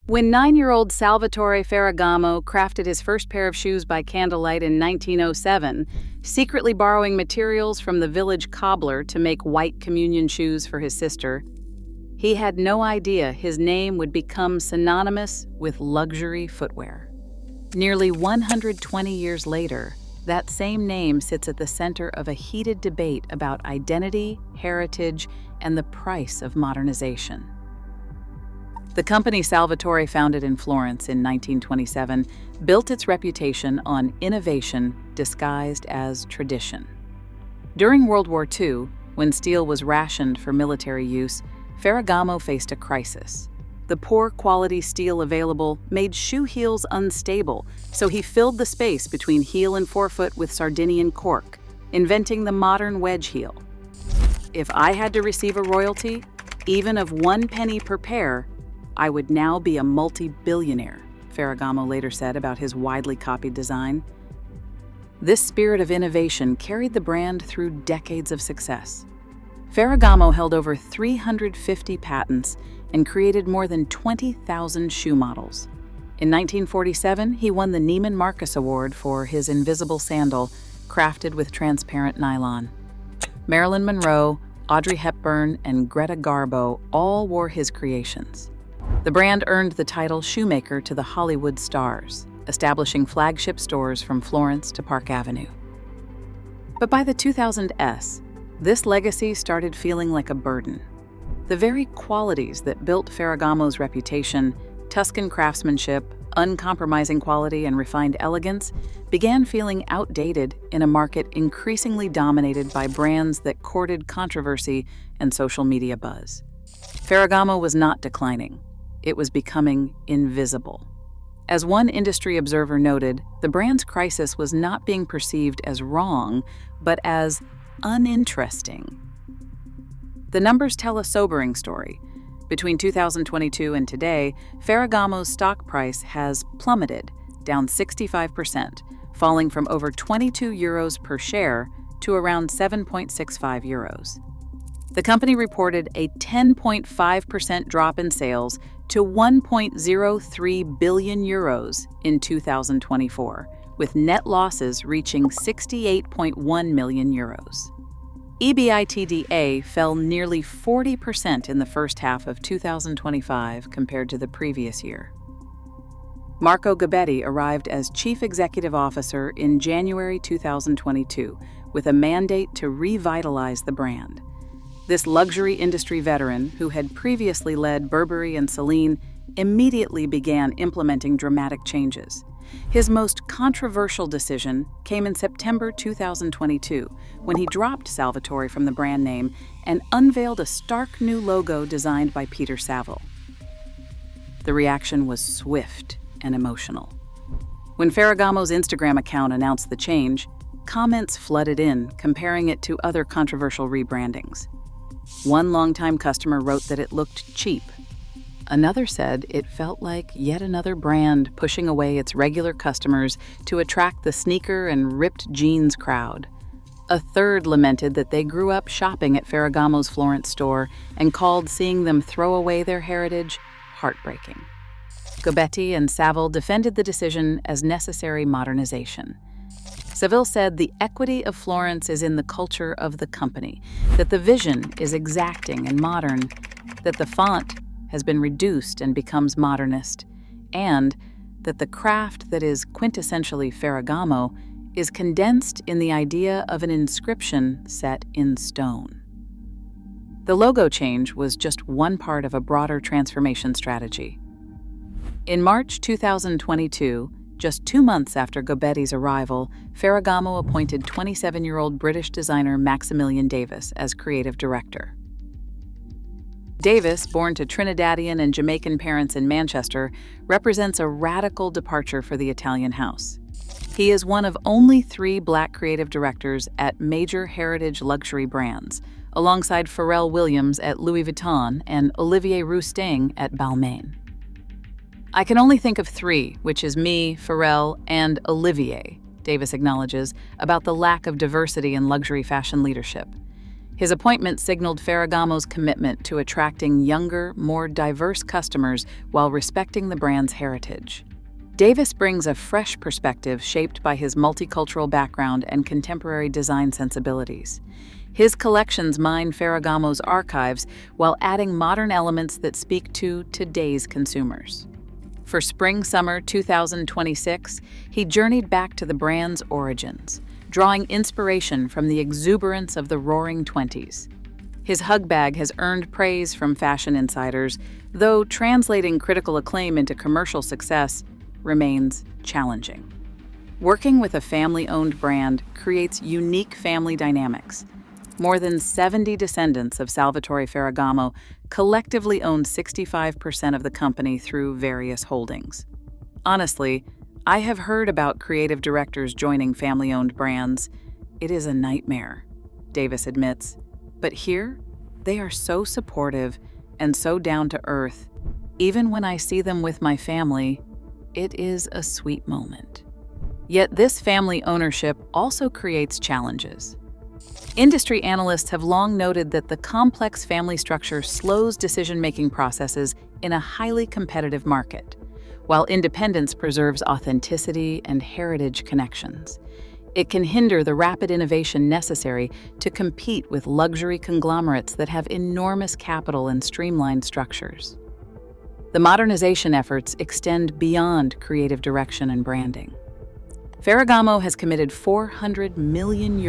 When 9-year-old Salvatore Ferragamo crafted his first pair of shoes by candlelight in 1907, secretly borrowing materials from the village cobbler to make white communion shoes for his sister, he had no idea his name would become synonymous with luxury footwear. Nearly 120 years later, that same name sits at the center of a heated debate about identity, heritage, and the price of modernization. The company Salvatore founded in Florence in 1927 built its reputation on innovation disguised as tradition. During World War II, when steel was rationed for military use, Ferragamo faced a crisis. The poor quality steel available made shoe heels unstable, so he filled the space between heel and forefoot with Sardinian cork, inventing the modern wedge heel. If I had to receive a royalty, even of 1 penny per pair, I would now be a multi-billionaire, Ferragamo later said about his widely copied design. This spirit of innovation carried the brand through decades of success. Ferragamo held over 350 patents and created more than 20,000 shoe models. In 1947, he won the Neiman Marcus Award for his invisible sandal, crafted with transparent nylon. Marilyn Monroe, Audrey Hepburn, and Greta Garbo all wore his creations. The brand earned the title shoemaker to the Hollywood stars, establishing flagship stores from Florence to Park Avenue. But by the 2000s, this legacy started feeling like a burden. The very qualities that built Ferragamo's reputation, Tuscan craftsmanship, uncompromising quality, and refined elegance, began feeling outdated in a market increasingly dominated by brands that courted controversy and social media buzz. Ferragamo was not declining. It was becoming invisible. As one industry observer noted, the brand's crisis was not being perceived as wrong, but as uninteresting. The numbers tell a sobering story. Between 2022 and today, Ferragamo's stock price has plummeted, down 65%, falling from over 22 euros per share to around 7.65 euros. The company reported a 10.5% drop in sales to 1.03 billion euros in 2024, with net losses reaching 68.1 million euros. EBITDA fell nearly 40% in the first half of 2025 compared to the previous year. Marco Gobbetti arrived as Chief Executive Officer in January 2022 with a mandate to revitalize the brand. This luxury industry veteran, who had previously led Burberry and Celine, immediately began implementing dramatic changes. His most controversial decision came in September 2022, when he dropped Salvatore from the brand name and unveiled a stark new logo designed by Peter Saville. The reaction was swift and emotional. When Ferragamo's Instagram account announced the change, comments flooded in, comparing it to other controversial rebrandings. One longtime customer wrote that it looked cheap. Another said it felt like yet another brand pushing away its regular customers to attract the sneaker and ripped jeans crowd. A third lamented that they grew up shopping at Ferragamo's Florence store and called seeing them throw away their heritage heartbreaking. Gobbetti and Saville defended the decision as necessary modernization. Saville said the equity of Florence is in the culture of the company, that the vision is exacting and modern, that the font has been reduced and becomes modernist, and that the craft that is quintessentially Ferragamo is condensed in the idea of an inscription set in stone. The logo change was just one part of a broader transformation strategy. In March 2022, just 2 months after Gobbetti's arrival, Ferragamo appointed 27-year-old British designer Maximilian Davis as creative director. Davis, born to Trinidadian and Jamaican parents in Manchester, represents a radical departure for the Italian house. He is one of only 3 Black creative directors at major heritage luxury brands, alongside Pharrell Williams at Louis Vuitton and Olivier Rousteing at Balmain. "I can only think of 3, which is me, Pharrell, and Olivier," Davis acknowledges, about the lack of diversity in luxury fashion leadership. His appointment signaled Ferragamo's commitment to attracting younger, more diverse customers while respecting the brand's heritage. Davis brings a fresh perspective shaped by his multicultural background and contemporary design sensibilities. His collections mine Ferragamo's archives while adding modern elements that speak to today's consumers. For Spring-Summer 2026, he journeyed back to the brand's origins, drawing inspiration from the exuberance of the Roaring Twenties. His hug bag has earned praise from fashion insiders, though translating critical acclaim into commercial success remains challenging. Working with a family-owned brand creates unique family dynamics. More than 70 descendants of Salvatore Ferragamo collectively own 65% of the company through various holdings. Honestly, I have heard about creative directors joining family-owned brands. It is a nightmare, Davis admits. But here, they are so supportive and so down to earth. Even when I see them with my family, it is a sweet moment. Yet this family ownership also creates challenges. Industry analysts have long noted that the complex family structure slows decision-making processes in a highly competitive market, while independence preserves authenticity and heritage connections. It can hinder the rapid innovation necessary to compete with luxury conglomerates that have enormous capital and streamlined structures. The modernization efforts extend beyond creative direction and branding. Ferragamo has committed €400 million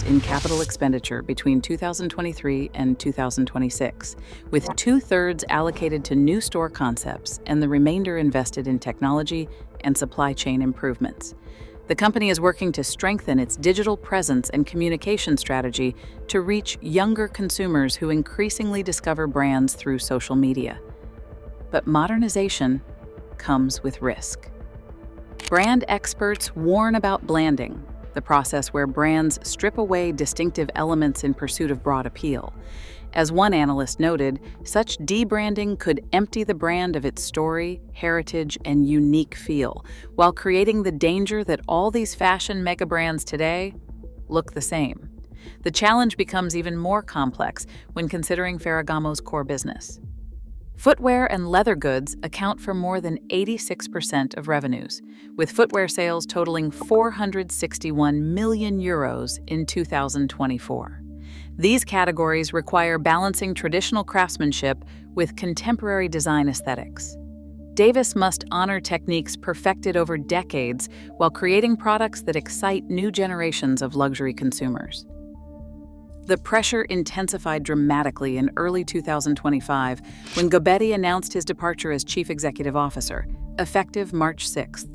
in capital expenditure between 2023 and 2026, with two-thirds allocated to new store concepts and the remainder invested in technology and supply chain improvements. The company is working to strengthen its digital presence and communication strategy to reach younger consumers who increasingly discover brands through social media. But modernization comes with risk. Brand experts warn about blanding, the process where brands strip away distinctive elements in pursuit of broad appeal. As one analyst noted, such debranding could empty the brand of its story, heritage, and unique feel, while creating the danger that all these fashion mega brands today look the same. The challenge becomes even more complex when considering Ferragamo's core business. Footwear and leather goods account for more than 86% of revenues, with footwear sales totaling €461 million in 2024. These categories require balancing traditional craftsmanship with contemporary design aesthetics. Davis must honor techniques perfected over decades while creating products that excite new generations of luxury consumers. The pressure intensified dramatically in early 2025 when Gobbetti announced his departure as chief executive officer, effective March 6th.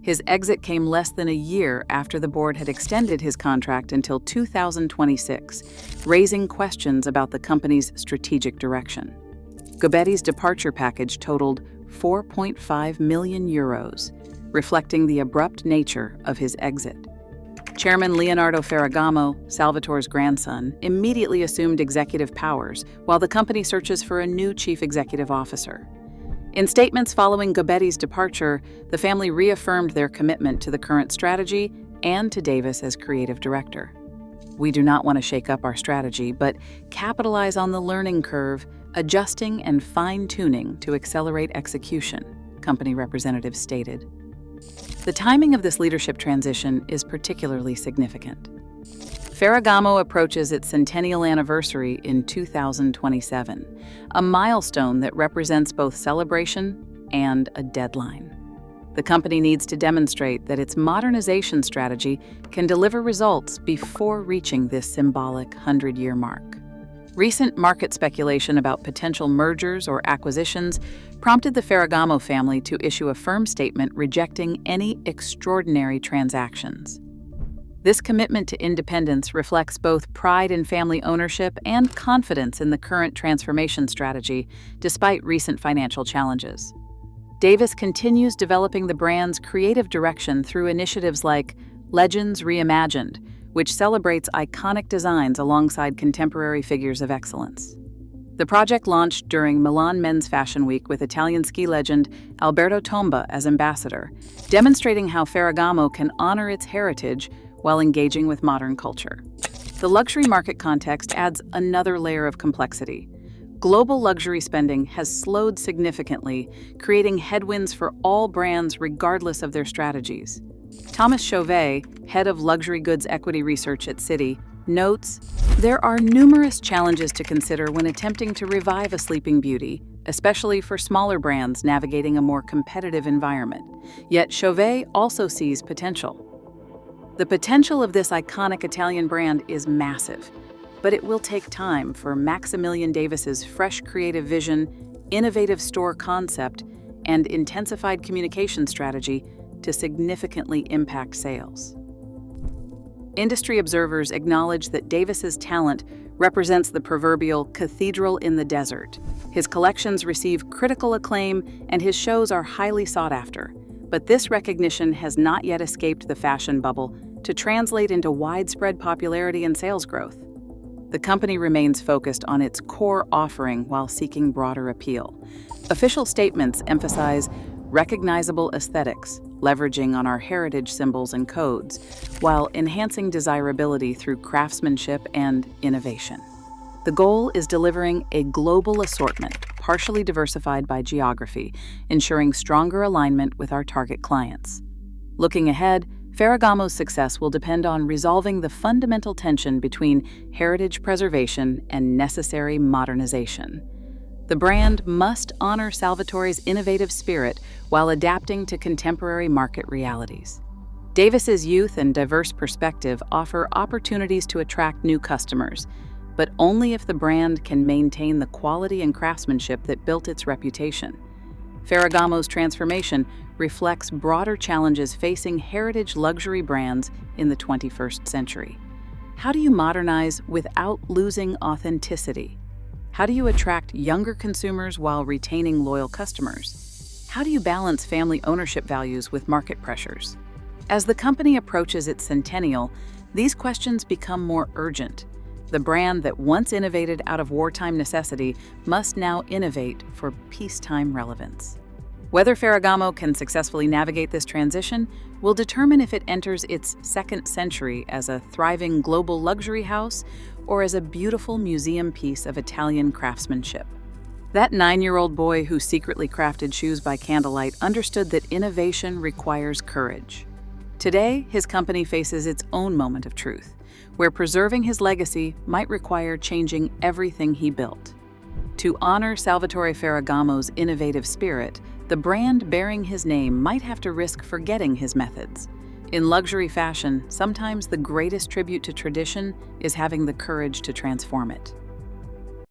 His exit came less than a year after the board had extended his contract until 2026, raising questions about the company's strategic direction. Gobetti's departure package totaled €4.5 million, reflecting the abrupt nature of his exit. Chairman Leonardo Ferragamo, Salvatore's grandson, immediately assumed executive powers while the company searches for a new chief executive officer. In statements following Gobetti's departure, the family reaffirmed their commitment to the current strategy and to Davis as creative director. "We do not want to shake up our strategy, but capitalize on the learning curve, adjusting and fine-tuning to accelerate execution," company representatives stated. The timing of this leadership transition is particularly significant. Ferragamo approaches its centennial anniversary in 2027, a milestone that represents both celebration and a deadline. The company needs to demonstrate that its modernization strategy can deliver results before reaching this symbolic 100-year mark. Recent market speculation about potential mergers or acquisitions prompted the Ferragamo family to issue a firm statement rejecting any extraordinary transactions. This commitment to independence reflects both pride in family ownership and confidence in the current transformation strategy, despite recent financial challenges. Davis continues developing the brand's creative direction through initiatives like Legends Reimagined, which celebrates iconic designs alongside contemporary figures of excellence. The project launched during Milan Men's Fashion Week with Italian ski legend Alberto Tomba as ambassador, demonstrating how Ferragamo can honor its heritage while engaging with modern culture. The luxury market context adds another layer of complexity. Global luxury spending has slowed significantly, creating headwinds for all brands regardless of their strategies. Thomas Chauvet, head of luxury goods equity research at Citi, notes, "There are numerous challenges to consider when attempting to revive a sleeping beauty, especially for smaller brands navigating a more competitive environment. Yet Chauvet also sees potential. The potential of this iconic Italian brand is massive, but it will take time for Maximilian Davis's fresh creative vision, innovative store concept, and intensified communication strategy to significantly impact sales." Industry observers acknowledge that Davis's talent represents the proverbial cathedral in the desert. His collections receive critical acclaim and his shows are highly sought after. But this recognition has not yet escaped the fashion bubble to translate into widespread popularity and sales growth. The company remains focused on its core offering while seeking broader appeal. Official statements emphasize recognizable aesthetics, leveraging on our heritage symbols and codes, while enhancing desirability through craftsmanship and innovation. The goal is delivering a global assortment, partially diversified by geography, ensuring stronger alignment with our target clients. Looking ahead, Ferragamo's success will depend on resolving the fundamental tension between heritage preservation and necessary modernization. The brand must honor Salvatore's innovative spirit while adapting to contemporary market realities. Davis's youth and diverse perspective offer opportunities to attract new customers, but only if the brand can maintain the quality and craftsmanship that built its reputation. Ferragamo's transformation reflects broader challenges facing heritage luxury brands in the 21st century. How do you modernize without losing authenticity? How do you attract younger consumers while retaining loyal customers? How do you balance family ownership values with market pressures? As the company approaches its centennial, these questions become more urgent. The brand that once innovated out of wartime necessity must now innovate for peacetime relevance. Whether Ferragamo can successfully navigate this transition will determine if it enters its second century as a thriving global luxury house or as a beautiful museum piece of Italian craftsmanship. That 9-year-old boy who secretly crafted shoes by candlelight understood that innovation requires courage. Today, his company faces its own moment of truth, where preserving his legacy might require changing everything he built. To honor Salvatore Ferragamo's innovative spirit, the brand bearing his name might have to risk forgetting his methods. In luxury fashion, sometimes the greatest tribute to tradition is having the courage to transform it.